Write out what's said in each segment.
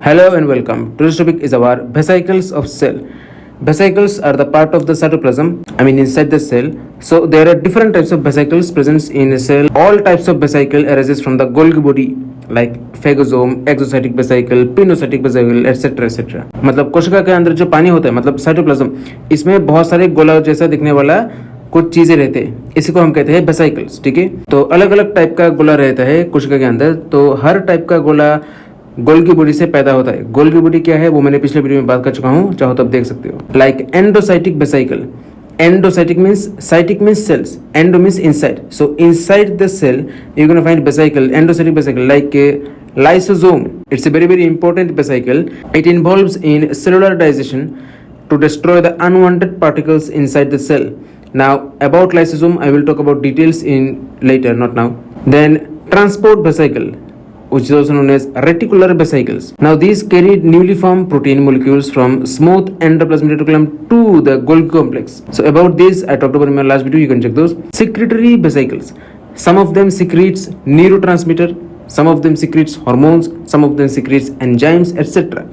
Hello and welcome. Today's topic is our vesicles of cell. Vesicles are the part of the cytoplasm, inside the cell. So there are different types of vesicles present in a cell. All types of vesicle arises from the Golgi body like phagosome, exocytic vesicle, pinocytic vesicle, etc. etc. मतलब कोशिका के अंदर जो पानी होता है मतलब cytoplasm, इसमें बहुत सारे गोला जैसा दिखने वाला कुछ चीजें रहते हैं, इसी को हम कहते हैं वेसिकल्स. ठीक है, तो अलग अलग टाइप का गोला रहता है कोशिका के अंदर. तो हर टाइप का गोला गोल्गी बॉडी से पैदा होता है. गोल्गी बॉडी क्या है वो मैंने पिछले वीडियो में बात कर चुका हूँ, चाहो तो आप देख सकते हो. Like endocytic vesicle. Endocytic means cytic means cells, endo means inside. So inside the cell you can find vesicle, endocytic vesicle like lysosome. It's a very important vesicle. It involves in cellular digestion to destroy the unwanted particles inside the cell. Now about lysosome I will talk about details in later, not now. Then transport vesicle, which is also known as reticular vesicles. Now these carry newly formed protein molecules from smooth endoplasmic reticulum to the Golgi complex. So about this I talked about in my last video, you can check those. Secretory vesicles. Some of them secretes neurotransmitter, some of them secretes hormones, some of them secretes enzymes, etc.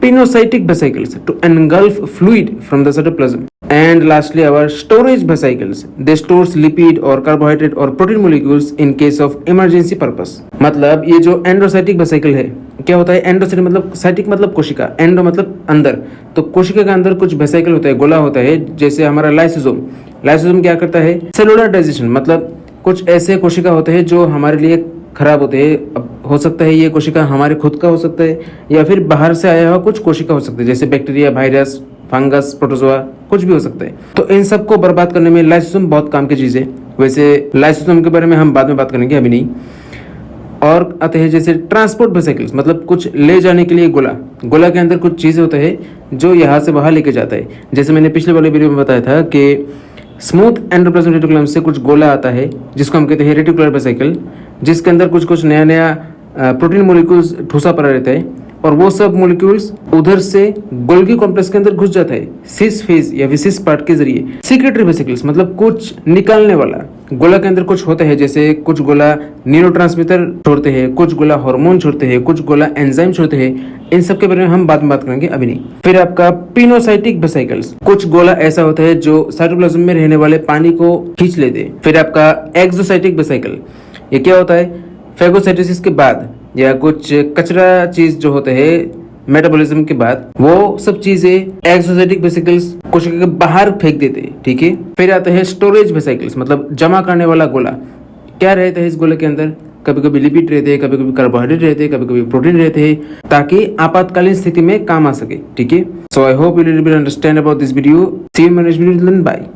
Pinocytic vesicles to engulf fluid from the cytoplasm. And lastly our storage vesicles. They store lipid or carbohydrate or protein molecules in case of emergency purpose. मतलब ये जो एंडोसाइटिक vesicle है क्या होता है, एंडोसाइटिक मतलब sciatic मतलब कोशिका, एंडो मतलब अंदर. तो कोशिका के अंदर कुछ वेसिकल होता है, गोला होता है, जैसे हमारा लाइसोसोम. लाइसोसोम क्या करता है, सेलुलर डाइजेशन. मतलब कुछ ऐसे कोशिका होते हैं जो हमारे लिए खराब होते हैं. अब हो सकता है ये कोशिका हमारे खुद का हो सकता है या फिर बाहर से आया हुआ कुछ कोशिका हो सकता है, जैसे बैक्टीरिया, वायरस, फंगस, प्रोटोजोआ, कुछ भी हो सकता है. तो इन सबको बर्बाद करने में लाइसोसोम बहुत काम की चीज है. वैसे लाइसोसोम के बारे में हम बाद में बात करेंगे, अभी नहीं. और आते हैं जैसे ट्रांसपोर्ट वेसिकल्स, मतलब कुछ ले जाने के लिए गोला. गोला के अंदर कुछ चीजें होते हैं जो यहाँ से वहां लेके जाता है. जैसे मैंने पिछले वाले वीडियो में बताया था कि स्मूथ एंडोप्लाज्मिक रेटिकुलम से कुछ गोला आता है जिसको हम कहते हैं रेटिकुलर वेसिकल, जिसके अंदर कुछ नया प्रोटीन मोलिक्यूल्स ठूसा पड़ा रहता है और वो सब मोलिक्यूल्स उधर से गोल्गी कॉम्प्लेक्स के अंदर घुस जाता है सिस फेज या फिर सिस पार्ट के जरिए. सीक्रेटरी वेसिकल्स मतलब कुछ निकालने वाला. गोला के अंदर कुछ होता है, जैसे कुछ गोला न्यूरोट्रांसमीटर छोड़ते हैं, कुछ गोला हार्मोन छोड़ते हैं, कुछ गोला एंजाइम छोड़ते हैं. इन सब के बारे में हम बाद में बात करेंगे, अभी नहीं. फिर आपका पिनोसाइटिक वेसिकल्स. कुछ गोला ऐसा होता है जो साइटोप्लाज्म में रहने वाले पानी को खींच लेते हैं. फिर आपका एक्सोसाइटिक वेसिकल. ये क्या होता है, फेगोसाइटोसिस के बाद या कुछ कचरा चीज जो होते हैं मेटाबॉलिज्म के बाद, वो सब चीजें एक्सोसाइटिक वेसिकल्स कोशिका के बाहर फेंक देते हैं. ठीक है. फिर आते हैं स्टोरेज वेसिकल्स, मतलब जमा करने वाला गोला. क्या रहता है इस गोले के अंदर, कभी कभी लिपिड रहते हैं, कभी कभी कार्बोहाइड्रेट रहते हैं, कभी कभी प्रोटीन रहते हैं, ताकि आपातकालीन स्थिति में काम आ सके. ठीक है. So I hope you will understand about this video. See you in my next video. Bye.